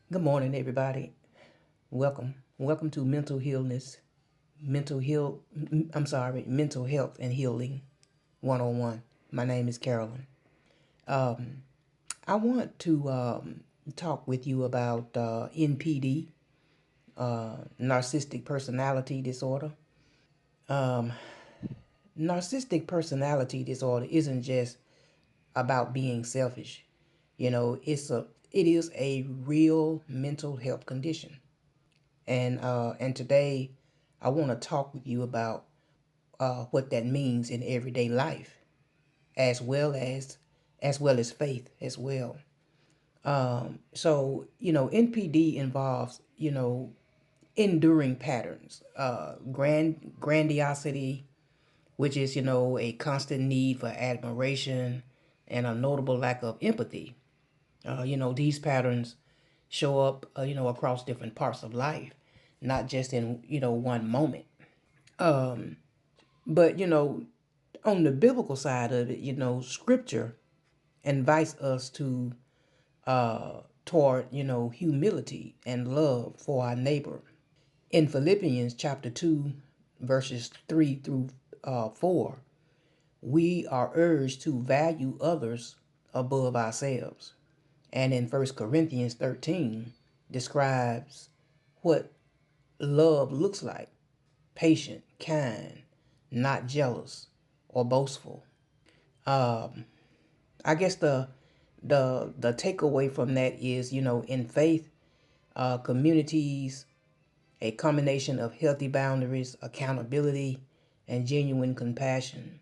Good morning, everybody. Welcome to Mental Health and Healing 101. My name is Carolyn. I want to talk with you about NPD, Narcissistic Personality Disorder. Narcissistic Personality Disorder isn't just about being selfish. It is a real mental health condition. And today I want to talk with you about what that means in everyday life, as well as faith as well. NPD involves enduring patterns, grandiosity, which is a constant need for admiration, and a notable lack of empathy. These patterns show up across different parts of life, not just in one moment. But on the biblical side of it, scripture invites us to toward humility and love for our neighbor. In Philippians chapter 2 verses 3 through 4, we are urged to value others above ourselves. And in 1 Corinthians 13 describes what love looks like: patient, kind, not jealous or boastful. I guess the takeaway from that is, in faith communities, a combination of healthy boundaries, accountability, and genuine compassion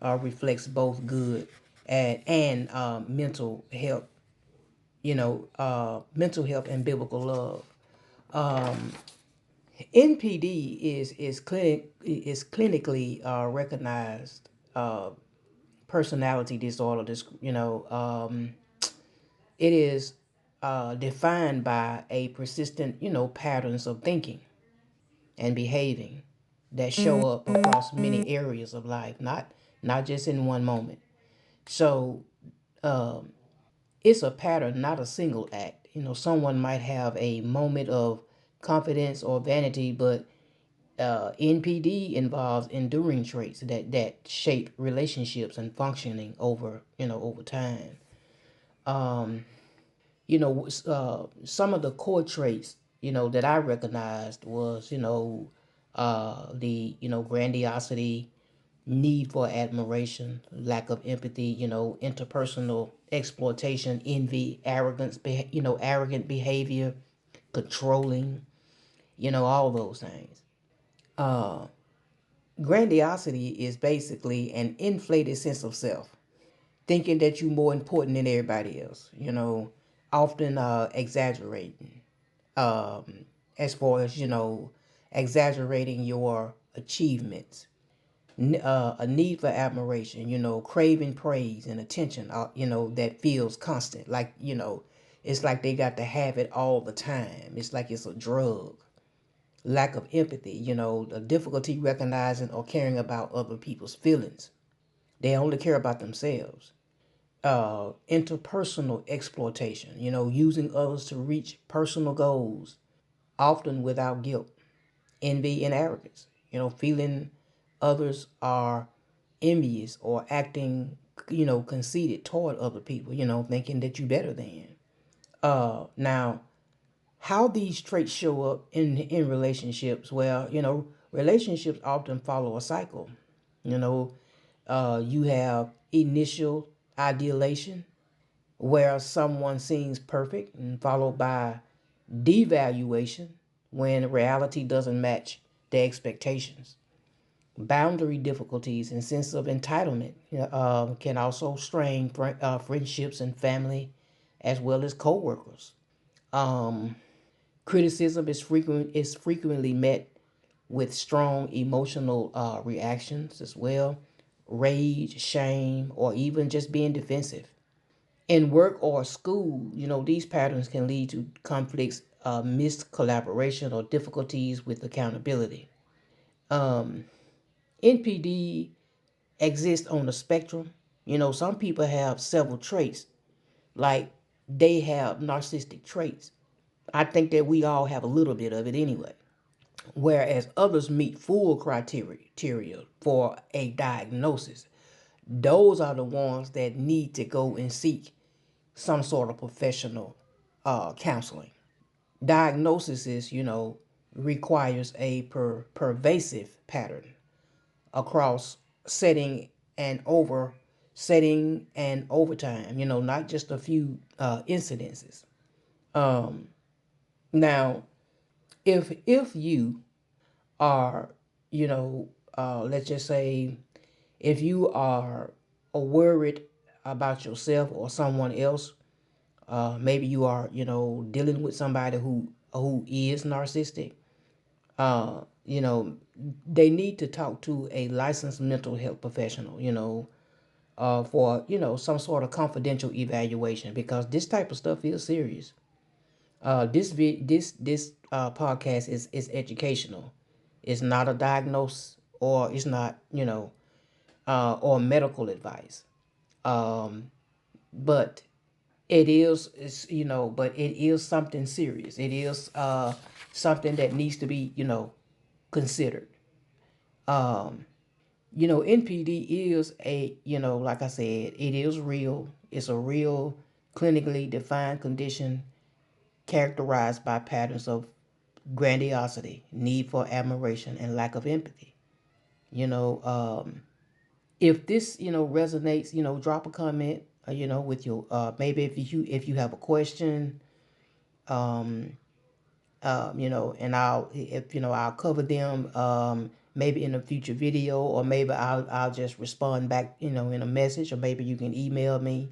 reflects both good and mental health and biblical love. NPD is clinically recognized personality disorder. It is defined by a persistent, patterns of thinking and behaving that show up across many areas of life, not just in one moment. So it's a pattern, not a single act. Someone might have a moment of confidence or vanity, but NPD involves enduring traits that shape relationships and functioning over time. Some of the core traits that I recognized was the grandiosity, need for admiration, lack of empathy, interpersonal exploitation, envy, arrogance, arrogant behavior, controlling, all those things. Grandiosity is basically an inflated sense of self, thinking that you're more important than everybody else, often exaggerating, as far as, exaggerating your achievements, a need for admiration, craving praise and attention, that feels constant. Like, it's like they got to have it all the time. It's like it's a drug. Lack of empathy, the difficulty recognizing or caring about other people's feelings. They only care about themselves. Interpersonal exploitation, using others to reach personal goals, often without guilt. Envy and arrogance, feeling others are envious or acting, conceited toward other people, thinking that you're better than. Now, how these traits show up in relationships? Well, relationships often follow a cycle. You know, you have initial ideation, where someone seems perfect, and followed by devaluation when reality doesn't match their expectations. Boundary difficulties and sense of entitlement can also strain friendships and family, as well as co-workers. Criticism is frequently met with strong emotional reactions as well: rage, shame, or even just being defensive. In work or school, these patterns can lead to conflicts, missed collaboration, or difficulties with accountability. NPD exists on the spectrum. Some people have several traits, like they have narcissistic traits. I think that we all have a little bit of it anyway. Whereas others meet full criteria for a diagnosis, those are the ones that need to go and seek some sort of professional counseling. Diagnosis is, requires a pervasive pattern across setting and over setting and overtime, not just a few incidences. Now, if you are, let's just say, if you are worried about yourself or someone else, maybe you are, dealing with somebody who is narcissistic. You know, they need to talk to a licensed mental health professional. For some sort of confidential evaluation, because this type of stuff is serious. This podcast is educational. It's not a diagnose, or it's not, or medical advice. But but it is something serious. It is something that needs to be, considered. NPD is a, like I said, it is real. It's a real clinically defined condition characterized by patterns of grandiosity, need for admiration, and lack of empathy. You know, if this, resonates, drop a comment, with your, maybe if you have a question, and I'll cover them, maybe in a future video, or maybe I'll just respond back, in a message, or maybe you can email me.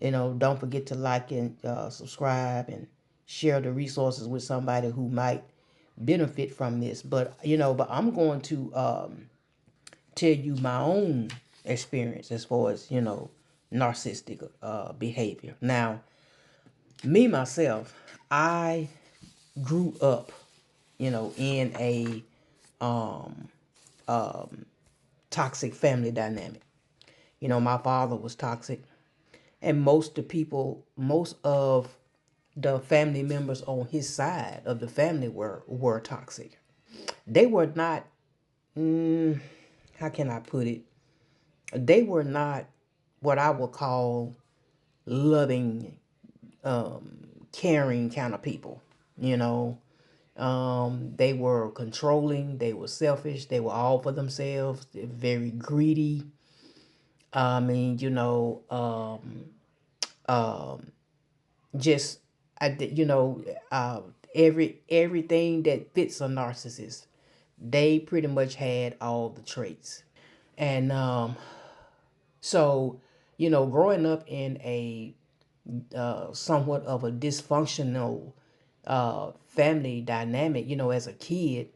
Don't forget to like and subscribe and share the resources with somebody who might benefit from this. But I'm going to tell you my own experience as far as, narcissistic behavior. Now, me myself, I grew up, in a toxic family dynamic. My father was toxic, and most of the family members on his side of the family were toxic. They were not. How can I put it? They were not what I would call loving, caring kind of people. You know, they were controlling. They were selfish. They were all for themselves. They're very greedy. I mean, just I, uh, everything that fits a narcissist. They pretty much had all the traits, and so growing up in a somewhat of a dysfunctional family dynamic, as a kid,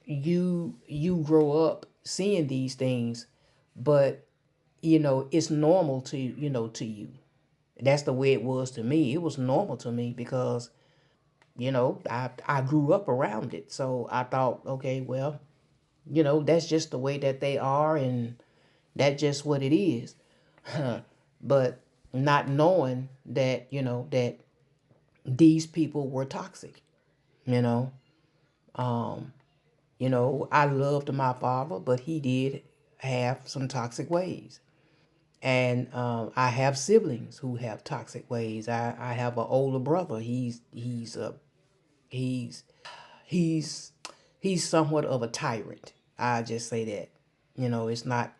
you grow up seeing these things, but it's normal to you. That's the way it was to me. It was normal to me because I grew up around it. So I thought, okay, well, that's just the way that they are, and that's just what it is. But not knowing that, that these people were toxic, you know. I loved my father, but he did have some toxic ways. And I have siblings who have toxic ways. I have an older brother. He's he's he's somewhat of a tyrant. I just say that. It's not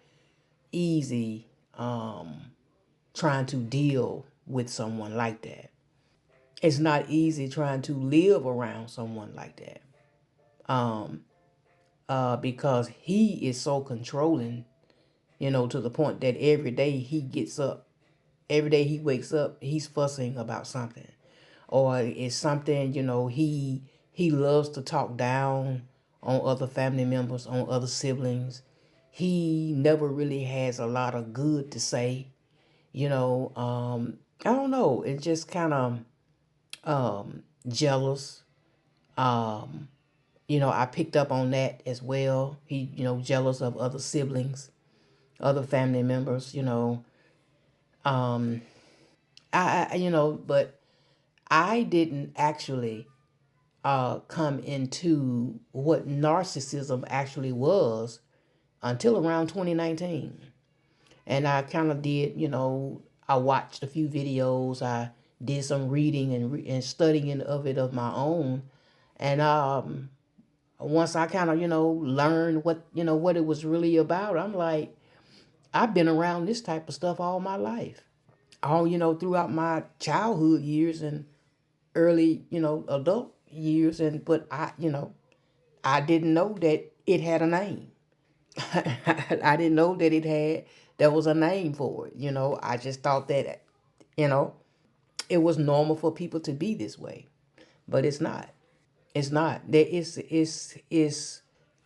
easy trying to deal with someone like that. It's not easy trying to live around someone like that. Because he is so controlling, to the point that every day he wakes up, he's fussing about something. Or it's something, he loves to talk down on other family members, on other siblings. He never really has a lot of good to say. I don't know. It's just kind of jealous. I picked up on that as well. He, jealous of other siblings, other family members. But I didn't actually come into what narcissism actually was until around 2019. And I kind of did, I watched a few videos. I did some reading and studying of it of my own. And once I kind of, learned what it was really about, I'm like, I've been around this type of stuff all my life. All, throughout my childhood years and early, adult years. But I didn't know that it had a name. I didn't know that there was a name for it. I just thought that, you know, it was normal for people to be this way, but it's not. It's not.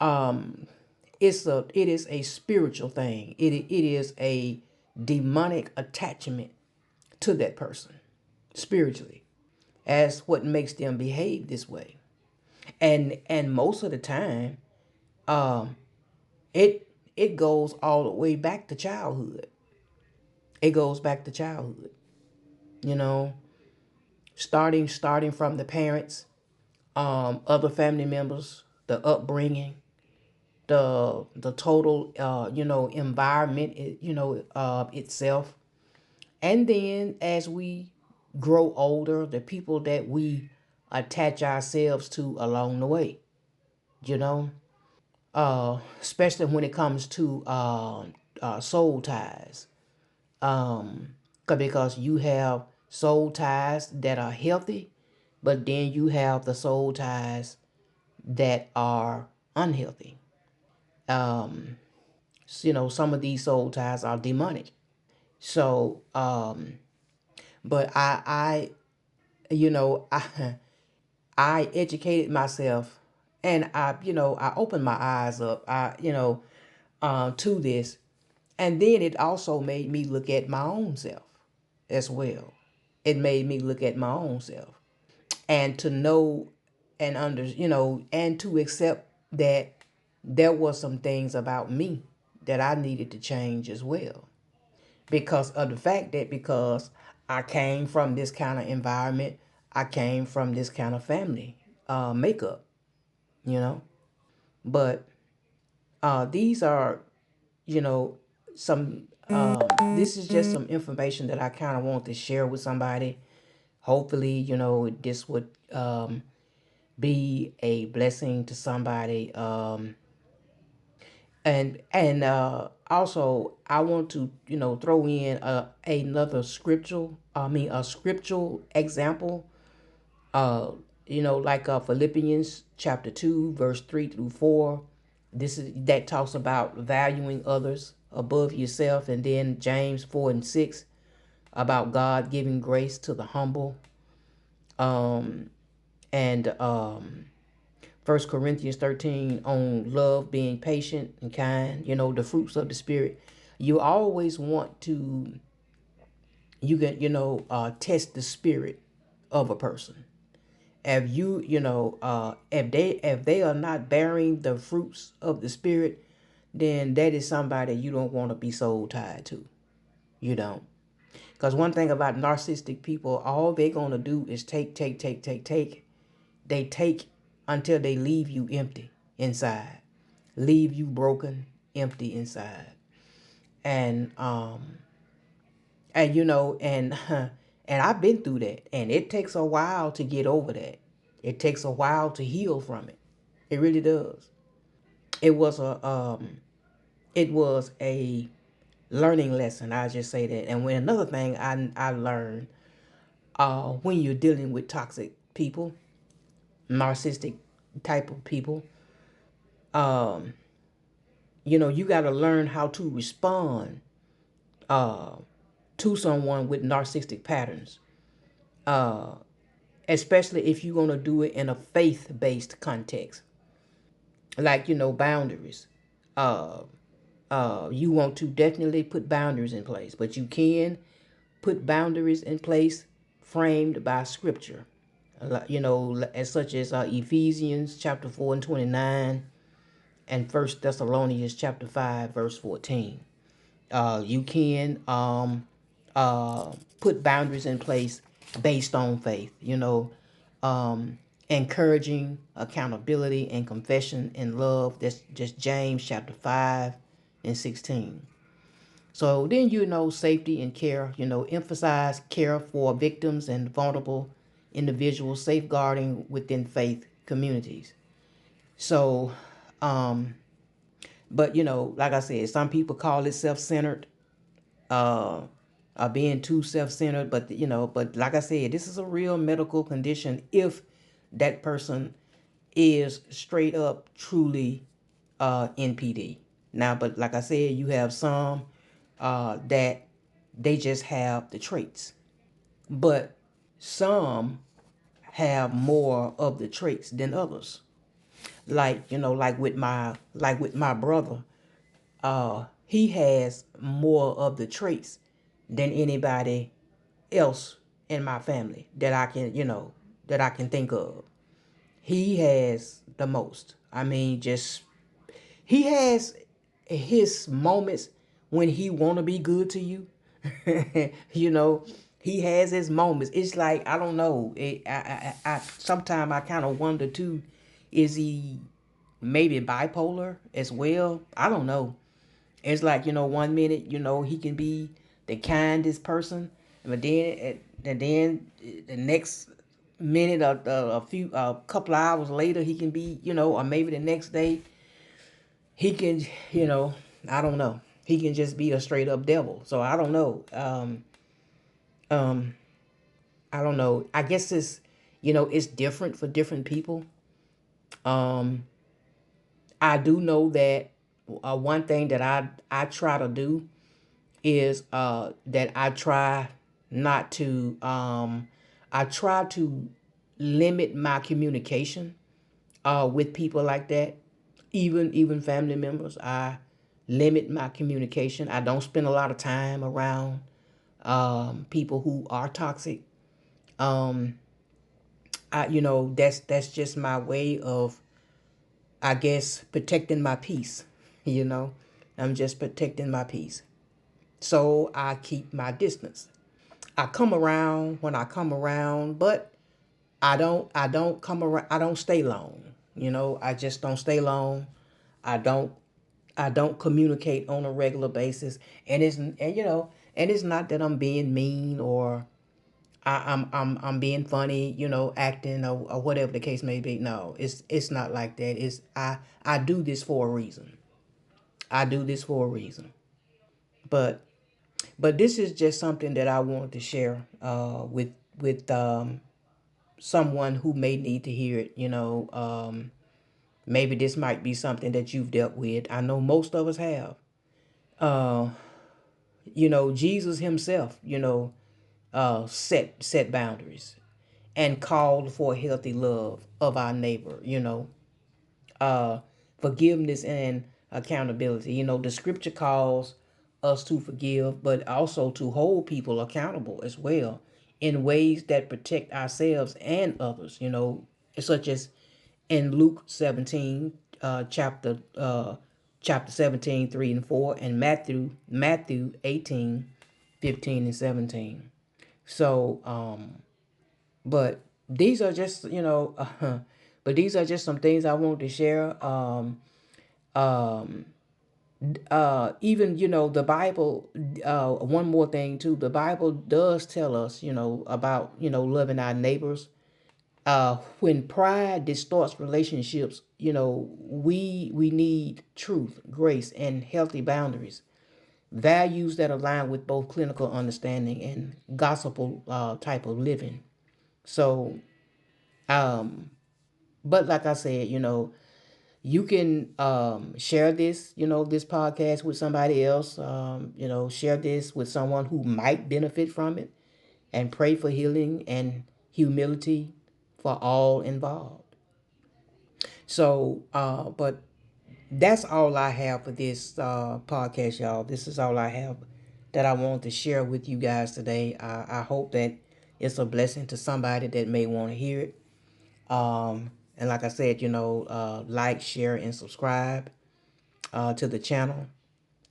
Um, it is a spiritual thing. It is a demonic attachment to that person spiritually as what makes them behave this way. And most of the time, um, it it goes all the way back to childhood. It goes back to childhood. You know, starting from the parents, other family members, the upbringing, the total environment, itself, and then as we grow older, the people that we attach ourselves to along the way. You know, especially when it comes to soul ties. Um, because you have soul ties that are healthy, but then you have the soul ties that are unhealthy. Um, some of these soul ties are demonic. So, but I I educated myself, and I opened my eyes up. To this, and then it also made me look at my own self as well. It made me look at my own self and to know and and to accept that there were some things about me that I needed to change as well because of the fact that because I came from this kind of environment, I came from this kind of family makeup, you know. But these are, you know, some. This is just some information that I kind of want to share with somebody. Hopefully, this would be a blessing to somebody. And also, I want to throw in another scriptural. I mean, a scriptural example. Uh, like Philippians chapter 2, verse 3 through 4. This is that talks about valuing others above yourself, and then James 4 and 6 about God giving grace to the humble. And 1 Corinthians 13 on love, being patient and kind, the fruits of the spirit. You always want to, you can, test the spirit of a person. If if they are not bearing the fruits of the spirit, then that is somebody you don't want to be soul tied to. You don't. Because one thing about narcissistic people, all they're going to do is take, take, take, take, take. They take until they leave you empty inside, leave you broken, empty inside. And and I've been through that, and it takes a while to get over that. It takes a while to heal from it. It really does. It was a learning lesson. I just say that. And when another thing I learned, when you're dealing with toxic people, narcissistic type of people, um, you got to learn how to respond uh, to someone with narcissistic patterns, uh, especially if you're going to do it in a faith-based context, like boundaries. Uh, you want to definitely put boundaries in place, but you can put boundaries in place framed by scripture, as such as Ephesians chapter 4 and 29 and First Thessalonians chapter 5 verse 14. You can put boundaries in place based on faith, um, encouraging accountability and confession and love. That's just James chapter 5 and 16. So then, safety and care, emphasize care for victims and vulnerable individuals, safeguarding within faith communities. So, um, but like I said, some people call it self-centered, uh, being too self-centered. But but like I said, this is a real medical condition if that person is straight up truly NPD. Now, but like I said, you have some that they just have the traits, but some have more of the traits than others. Like like with my brother, he has more of the traits than anybody else in my family that I can think of. He has the most. I mean, just he has his moments when he want to be good to you. you know, he has his moments. It's like I don't know. I sometimes I kind of wonder too. Is he maybe bipolar as well? I don't know. It's like 1 minute he can be the kindest person, but then the next minute a couple of hours later he can be or maybe the next day he can I don't know, he can just be a straight up devil. So I don't know. Um I don't know. I guess it's different for different people. um I do know that one thing that I try to do is that I try to limit my communication with people like that, even family members. I limit my communication. I don't spend a lot of time around people who are toxic. Um, that's just my way of, I guess, protecting my peace. You know, I'm just protecting my peace. So I keep my distance. I come around when I come around, but I don't come around. I don't stay long. I just don't stay long. I don't I don't communicate on a regular basis, and it's not that I'm being mean or I'm being funny, acting or whatever the case may be. No, it's not like that. I do this for a reason. I do this for a reason. But this is just something that I wanted to share with someone who may need to hear it. Maybe this might be something that you've dealt with. I know most of us have. Uh, Jesus himself, set boundaries and called for healthy love of our neighbor. Uh, Forgiveness and accountability. The scripture calls us to forgive, but also to hold people accountable as well in ways that protect ourselves and others. Such as in Luke 17, chapter 17, 3 and 4, and Matthew 18, 15 and 17. So, but these are just, but these are just some things I want to share. Um, Even the Bible. One more thing too. The Bible does tell us, about loving our neighbors. When pride distorts relationships, we need truth, grace, and healthy boundaries. Values that align with both clinical understanding and gospel type of living. So, um, but like I said, you can share this, this podcast with somebody else. Share this with someone who might benefit from it, and pray for healing and humility for all involved. So, but that's all I have for this podcast, y'all. This is all I have that I wanted to share with you guys today. I hope that it's a blessing to somebody that may want to hear it. And like I said, like, share, and subscribe to the channel.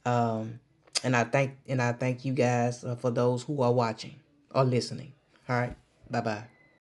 Um, and I thank you guys for those who are watching or listening. All right. Bye bye.